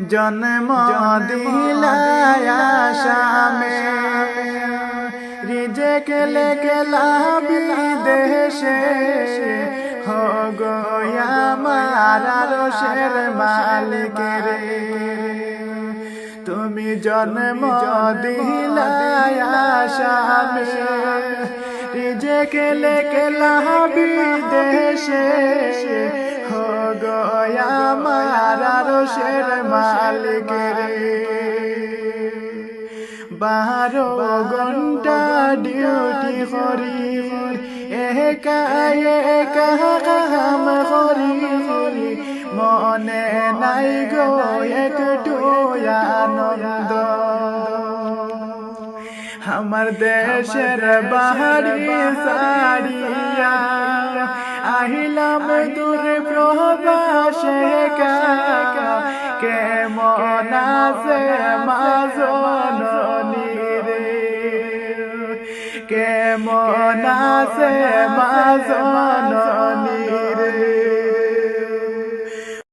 জন্ম দিলায় আসামে রিজেক লেখলা বিদেশে হো গয়া মারা রোশের মালিক রে তুমি জন্ম দিলায় আসামে রিজেক লেখলা বিদেশে হো গয়া মারা রোশের মালিক রে 12 ঘন্টা ডিউটি করি একা একা কাম করি মনে নাই গো একটু আনন্দ আমার দেশের বাহারি সারিয়া আহিলাম দূর প্রবাসে কেমন আছে মা জননী রে কেমন আছে মা জননী